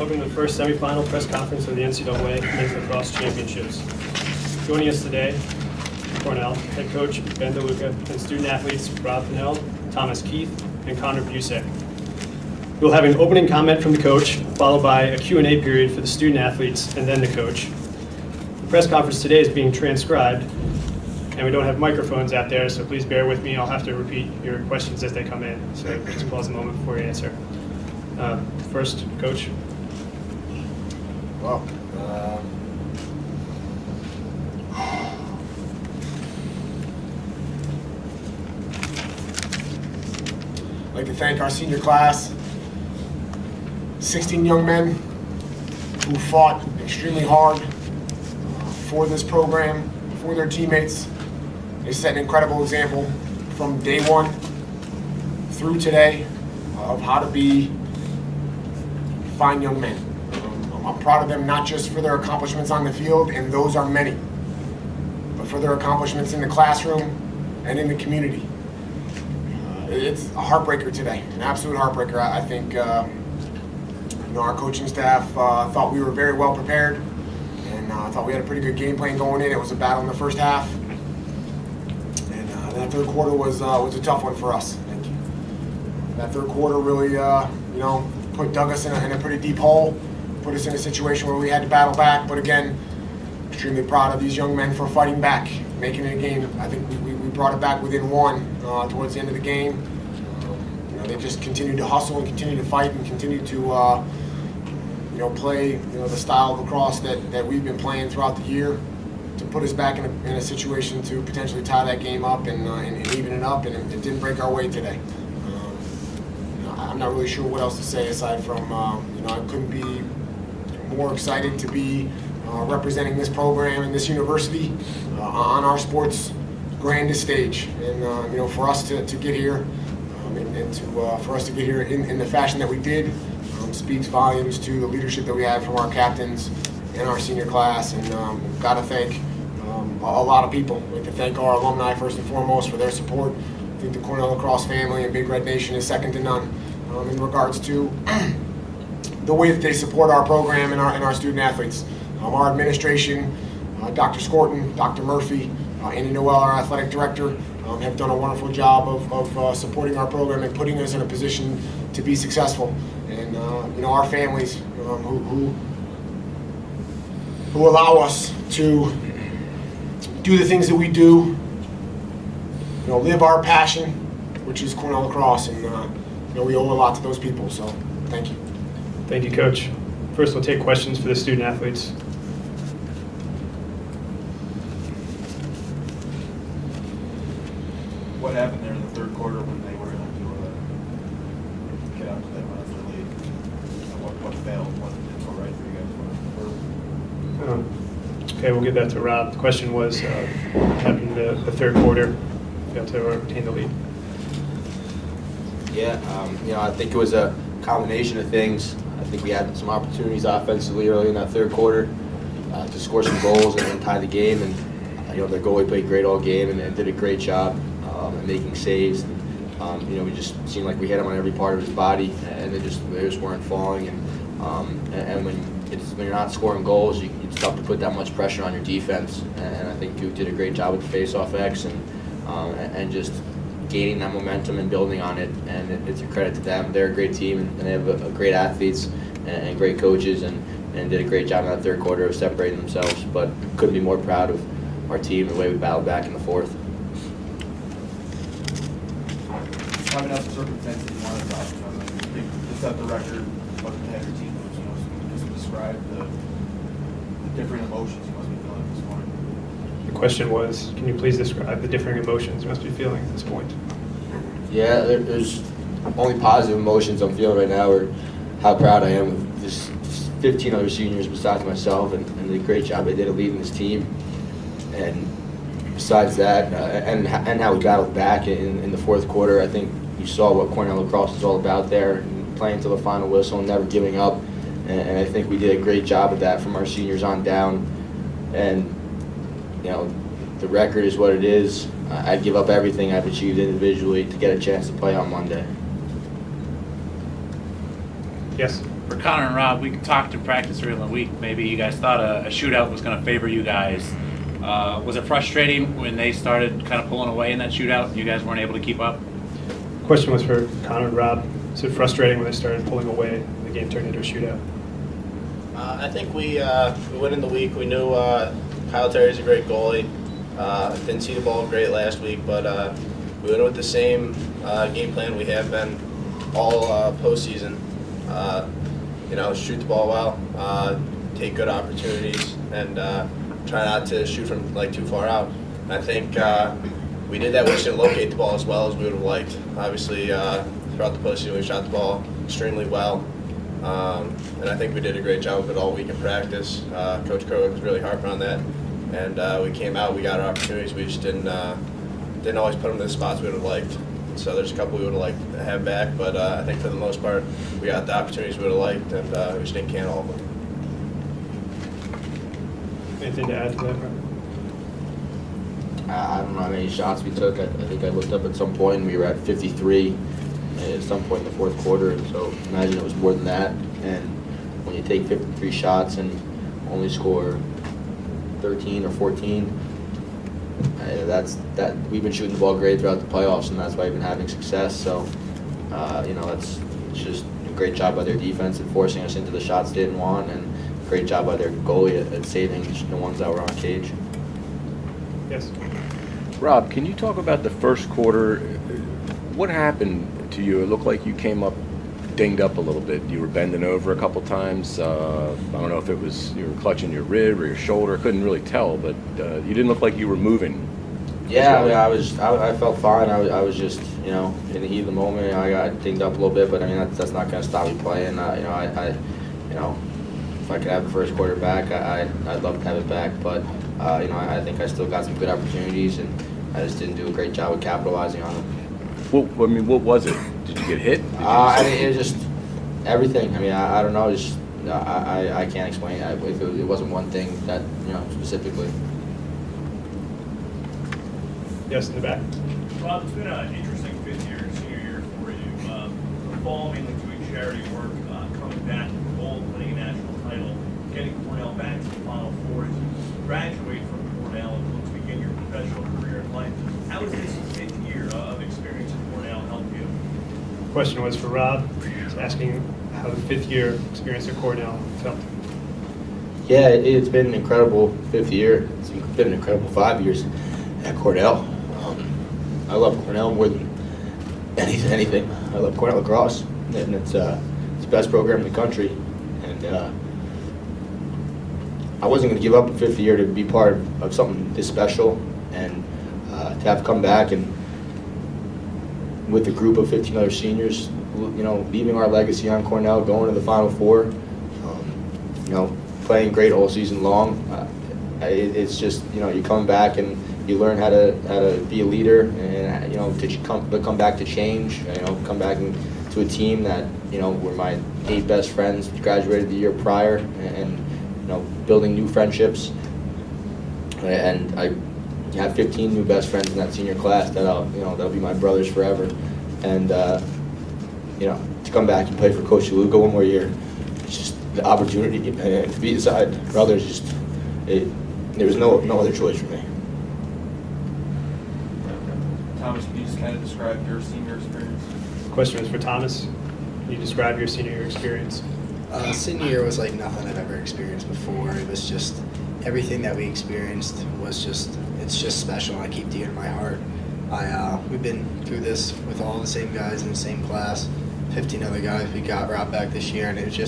Welcome to the first semifinal press conference of the NCAA Men's Lacrosse Championships. Joining us today from Cornell, head coach Ben DeLuca and student athletes Rob Pennell, Thomas Keith, and Connor Busick. We'll have an opening comment from the coach, followed by a Q&A period for the student athletes and then the coach. The press conference today is being transcribed, and we don't have microphones out there, so please bear with me. I'll have to repeat your questions as they come in, so just pause a moment before you answer. First, Coach. Well, I'd like to thank our senior class, 16 young men who fought extremely hard for this program, for their teammates. They set an incredible example from day one through today of how to be fine young men. I'm proud of them not just for their accomplishments on the field, and those are many, but for their accomplishments in the classroom and in the community. It's a heartbreaker today, an absolute heartbreaker. I think our coaching staff thought we were very well prepared, and thought we had a pretty good game plan going in. It was a battle in the first half, and that third quarter was a tough one for us. Thank you. That third quarter really, dug us in a pretty deep hole. Put us in a situation where we had to battle back, but again, extremely proud of these young men for fighting back, making it a game. I think we brought it back within one towards the end of the game. They just continued to hustle and continue to fight and continue to play the style of lacrosse that we've been playing throughout the year to put us back in a situation to potentially tie that game up and even it up, and it didn't break our way today. I'm not really sure what else to say aside from I couldn't be more excited to be representing this program and this university on our sport's grandest stage, and for us to get here for us to get here in the fashion that we did speaks volumes to the leadership that we have from our captains and our senior class, and got to thank a lot of people. I'd like to thank our alumni first and foremost for their support. I think the Cornell Lacrosse family and Big Red Nation is second to none in regards to the way that they support our program and our student athletes. Our administration, Dr. Scorton, Dr. Murphy, Andy Noel, our athletic director, have done a wonderful job of supporting our program and putting us in a position to be successful. And our families who allow us to do the things that we do, live our passion, which is Cornell Lacrosse, and we owe a lot to those people. So thank you. Thank you, Coach. First, we'll take questions for the student athletes. What happened there in the third quarter when they were able to get out to that run for the lead? What failed? What didn't go right for you guys? Okay, we'll give that to Rob. The question was, what happened in the third quarter? Failed to retain the lead. Yeah, I think it was a combination of things. I think we had some opportunities offensively early in that third quarter to score some goals and tie the game. And their goalie played great all game and did a great job at making saves. And we just seemed like we hit him on every part of his body, and they just weren't falling. And when you're not scoring goals, it's tough to put that much pressure on your defense. And I think Duke did a great job with the face-off X and just gaining that momentum and building on it, and it's a credit to them. They're a great team, and they have great athletes and great coaches, and did a great job in that third quarter of separating themselves. But couldn't be more proud of our team, the way we battled back in the fourth. Probably not the circumstances you wanted to talk about. To set the record, what the head of your team was, just describe the different emotions you must be feeling at this point. The question was, can you please describe the differing emotions you must be feeling at this point? Yeah, there's only positive emotions I'm feeling right now, or how proud I am of this 15 other seniors besides myself, and the great job they did of leading this team. And besides that, and how we battled back in the fourth quarter, I think you saw what Cornell Lacrosse is all about there, and playing to the final whistle and never giving up. And I think we did a great job of that from our seniors on down. And the record is what it is. I'd give up everything I've achieved individually to get a chance to play on Monday. Yes. For Connor and Rob, we talked in practice earlier in the week. Maybe you guys thought a shootout was going to favor you guys. Was it frustrating when they started kind of pulling away in that shootout? You guys weren't able to keep up? Question was for Connor and Rob. Is it frustrating when they started pulling away and the game turned into a shootout? I think we went in the week. We knew Kyle Terry's a great goalie. Didn't see the ball great last week, but we went with the same game plan we have been all postseason. Shoot the ball well, take good opportunities, and try not to shoot from too far out. And I think we did that. We just didn't locate the ball as well as we would have liked. Obviously, throughout the postseason, we shot the ball extremely well. And I think we did a great job of it all week in practice. Coach Crow was really harping on that. And we came out, we got our opportunities. We just didn't always put them in the spots we would have liked. So there's a couple we would have liked to have back, but I think for the most part, we got the opportunities we would have liked, and we just didn't can all of them. Anything to add to that, Rob? I don't know how many shots we took. I think I looked up at some point and we were at 53 at some point in the fourth quarter. So imagine it was more than that. And when you take 53 shots and only score 13 or 14, we've been shooting the ball great throughout the playoffs, and that's why we've been having success. So, it's just a great job by their defense at forcing us into the shots they didn't want, and a great job by their goalie at saving the ones that were on cage. Yes. Rob, can you talk about the first quarter? What happened to you? It looked like you came up dinged up a little bit. You were bending over a couple times. I don't know if it was you were clutching your rib or your shoulder. Couldn't really tell, but you didn't look like you were moving. Yeah, I felt fine. I was just, in the heat of the moment, I got dinged up a little bit, but I mean that's not going to stop me playing. If I could have the first quarter back, I'd love to have it back. But I think I still got some good opportunities, and I just didn't do a great job of capitalizing on them. What was it? Did you get hit? It was just everything. I don't know. Just I can't explain it. It wasn't one thing that specifically. Yes, in the back. Rob, it's been an interesting fifth year and senior year for you. The fall, mainly doing charity work, coming back to the goal, winning a national title, getting Cornell back to the Final Four. As you graduate from Cornell and look to begin your professional career in life, how has this fifth year of experience at Cornell helped you? Question was for Rob. He's asking how the fifth year experience at Cornell felt. Yeah, it's been an incredible fifth year. It's been an incredible 5 years at Cornell. I love Cornell more than anything. I love Cornell lacrosse, and it's the best program in the country. And I wasn't going to give up a fifth year to be part of something this special, and to have come back and with a group of 15 other seniors, leaving our legacy on Cornell, going to the Final Four, playing great all season long. It's just you come back and you learn how to be a leader, and to come back to change. Come back to a team that were my 8 best friends, graduated the year prior, and building new friendships. And I have 15 new best friends in that senior class that'll be my brothers forever. And to come back and play for Coach Luca one more year, it's just the opportunity to be beside brothers. There was no other choice for me. Thomas, can you just kind of describe your senior experience? Question was for Thomas. Can you describe your senior year experience? Senior year was like nothing I've ever experienced before. It was just everything that we experienced it's just special, and I keep it in my heart. We've been through this with all the same guys in the same class, 15 other guys we got brought back this year, and it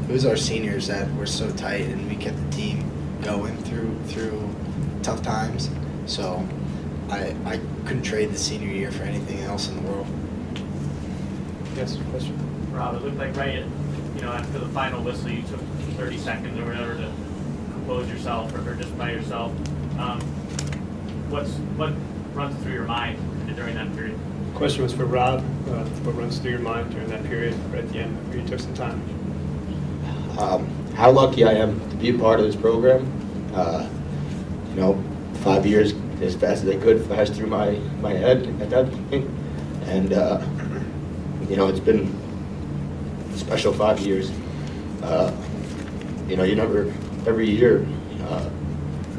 was our seniors that were so tight, and we kept the team going through tough times. So I couldn't trade the senior year for anything else in the world. Yes, question. Rob, it looked like after the final whistle, you took 30 seconds or whatever to compose yourself or just by yourself. What runs through your mind during that period? Question was for Rob. What runs through your mind during that period right at the end where you took some time? How lucky I am to be a part of this program. 5 years as fast as they could flash through my head at that point. And, it's been a special 5 years. You never, every year,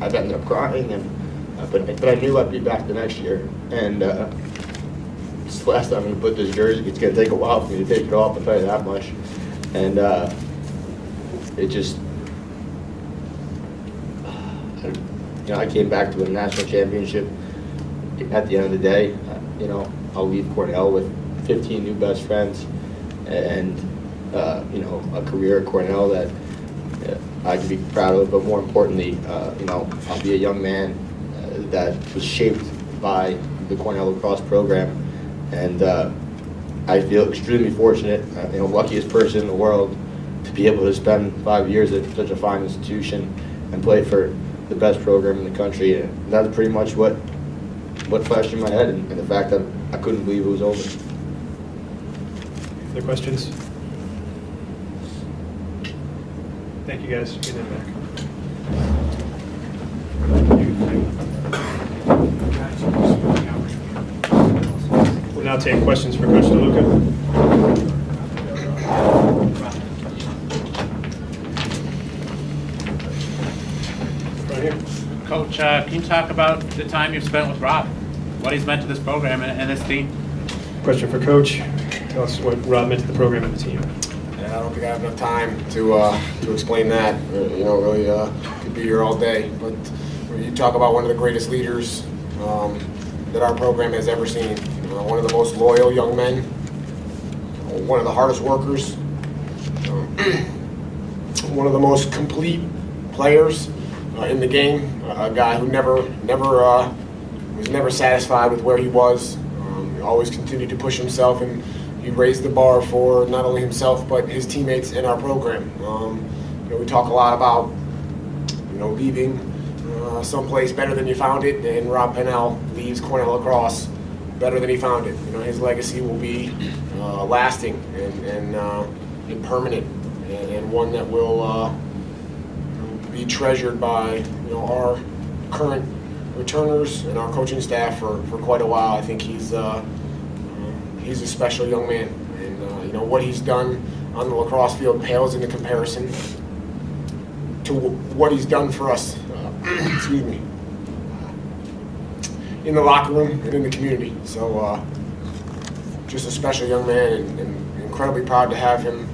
I've ended up crying, and but I knew I'd be back the next year. And it's the last time I'm going to put this jersey. It's going to take a while for me to take it off, I'll tell you that much. And it just, I came back to a national championship. At the end of the day, I'll leave Cornell with 15 new best friends, and a career at Cornell that I can be proud of. But more importantly, I'll be a young man that was shaped by the Cornell lacrosse program, and I feel extremely fortunate, luckiest person in the world, to be able to spend 5 years at such a fine institution and play for the best program in the country. And that's pretty much what flashed in my head, and the fact that I couldn't believe it was over. Other questions? Thank you guys for getting it back. We'll now take questions for Coach DeLuca. Right here. Coach, can you talk about the time you've spent with Rob? What he's meant to this program and this team? Question for Coach. Tell us what Rob meant to the program and the team. I don't think I have enough time to explain that. Really could be here all day. But when you talk about one of the greatest leaders that our program has ever seen, one of the most loyal young men, one of the hardest workers, one of the most complete players in the game, a guy who was never satisfied with where he was. He always continued to push himself, and he raised the bar for not only himself but his teammates in our program. We talk a lot about leaving someplace better than you found it, and Rob Pennell leaves Cornell lacrosse better than he found it. His legacy will be lasting and permanent, and one that will be treasured by our current returners and our coaching staff for quite a while. I think he's a special young man, and what he's done on the lacrosse field pales into comparison to what he's done for us. Excuse me. In the locker room and in the community. So just a special young man, and incredibly proud to have him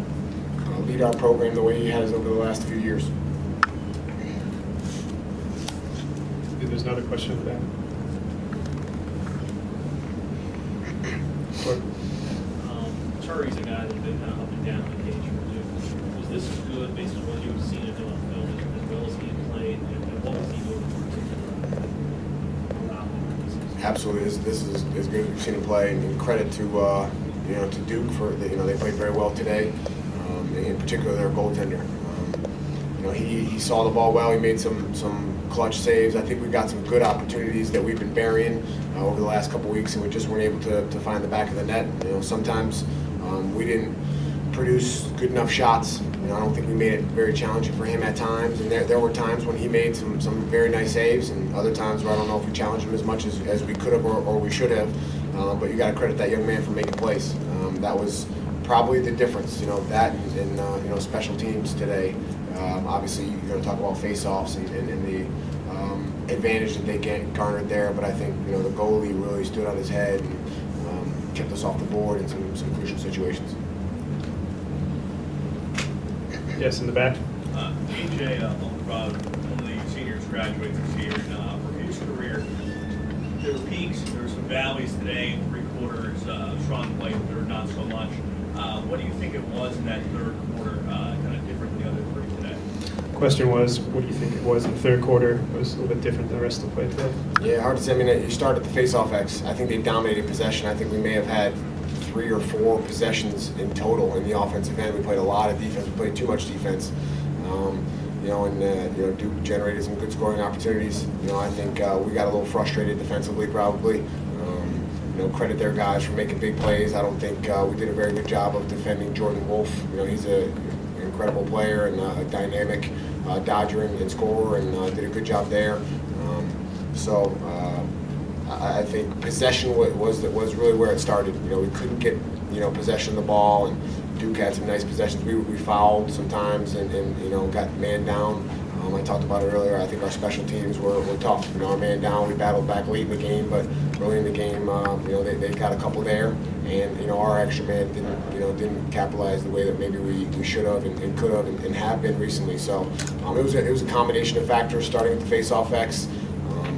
lead our program the way he has over the last few years. There's another question for that. Turi's a guy that's been kind of up and down the cage for you. Was this as good based on what you've seen him do on film as well as he had played, and what was he doing for Absolutely, this is as good as we've seen him play, and credit to Duke for they played very well today, in particular their goaltender. He saw the ball well. He made some clutch saves. I think we got some good opportunities that we've been burying over the last couple weeks, and we just weren't able to find the back of the net. Sometimes we didn't produce good enough shots. I don't think we made it very challenging for him at times, and there were times when he made some very nice saves, and other times where I don't know if we challenged him as much as we could have or we should have. But you got to credit that young man for making plays. That was probably the difference. That and special teams today. Obviously, you're going to talk about face-offs and the advantage that they garnered there, but I think the goalie really stood on his head and kept us off the board in some crucial situations. Yes, in the back. AJ, one of the seniors graduates this year. For his career, there were peaks, there were some valleys today, in 3 quarters, strong play, third not so much. What do you think it was in that third quarter, kind of different than the other 3 today? Question was, what do you think it was in the third quarter? It was a little bit different than the rest of the play today. Yeah, hard to say. You start at the face-off X. I think they dominated possession. I think we may have had 3 or 4 possessions in total in the offensive end. We played a lot of defense. We played too much defense. Duke generated some good scoring opportunities. I think we got a little frustrated defensively, probably. Credit their guys for making big plays. I don't think we did a very good job of defending Jordan Wolf. He's an incredible player and a dynamic dodger and scorer, and did a good job there. I think possession was really where it started. We couldn't get possession of the ball, and Duke had some nice possessions. We fouled sometimes and you know, got man down. I talked about it earlier. I think our special teams were tough. You know, our man down, we battled back late in the game, but early in the game, you know, they got a couple there, and you know, our extra man didn't capitalize the way that maybe we should have and could have and have been recently. So it was a combination of factors, starting with the face-off X,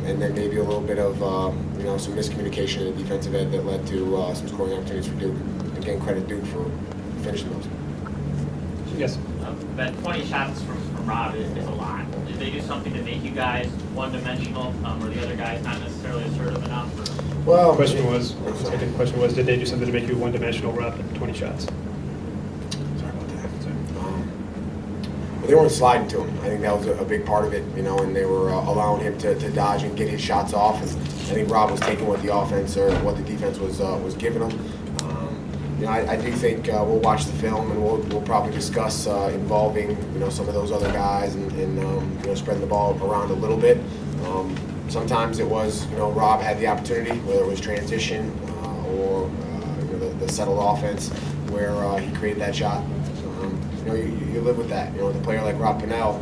and then maybe a little bit of you know, some miscommunication in the defensive end that led to some scoring opportunities for Duke. Again, credit Duke for finishing those. Yes. That 20 shots from Rob is a lot. Did they do something to make you guys one-dimensional, or the other guys not necessarily assertive enough? Well, The second question was, did they do something to make you one-dimensional, Rob, 20 shots? Sorry about that. Well, they weren't sliding to him. I think that was a big part of it, you know, and they were allowing him to dodge and get his shots off. And I think Rob was taking what the offense or what the defense was giving him. You know, I do think we'll watch the film and we'll probably discuss involving, you know, some of those other guys and you know, spreading the ball around a little bit. Sometimes it was, you know, Rob had the opportunity, whether it was transition or you know, the settled offense where he created that shot. You know, you live with that. You know, with a player like Rob Cornell,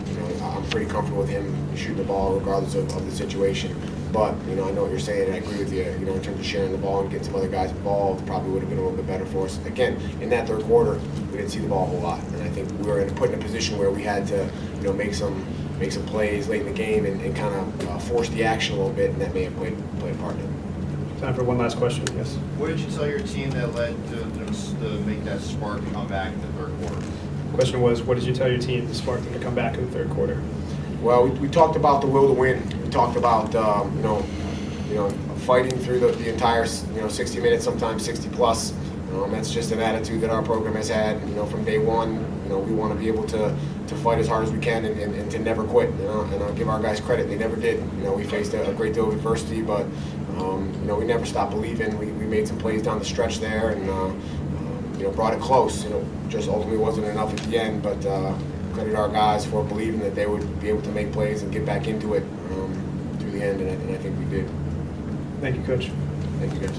you know, I'm pretty comfortable with him shooting the ball regardless of the situation. But, you know, I know what you're saying, and I agree with you. You know, in terms of sharing the ball and getting some other guys involved, probably would have been a little bit better for us. Again, in that third quarter, we didn't see the ball a whole lot, and I think we were put in a position where we had to, you know, make some plays late in the game and kind of force the action a little bit, and that may have played a part in it. Time for one last question, yes. What did you tell your team that led to make that spark come back in the third quarter? The question was, what did you tell your team to spark them to come back in the third quarter? Well, we talked about the will to win. We talked about you know, fighting through the entire 60 minutes, sometimes 60 plus. That's just an attitude that our program has had. You know, from day one. You know, we want to be able to fight as hard as we can and to never quit. You know, and I'll give our guys credit; they never did. You know, we faced a great deal of adversity, but you know, we never stopped believing. We made some plays down the stretch there, and you know, brought it close. You know, just ultimately wasn't enough at the end, but. Credit our guys for believing that they would be able to make plays and get back into it through the end, and I think we did. Thank you, Coach. Thank you, guys.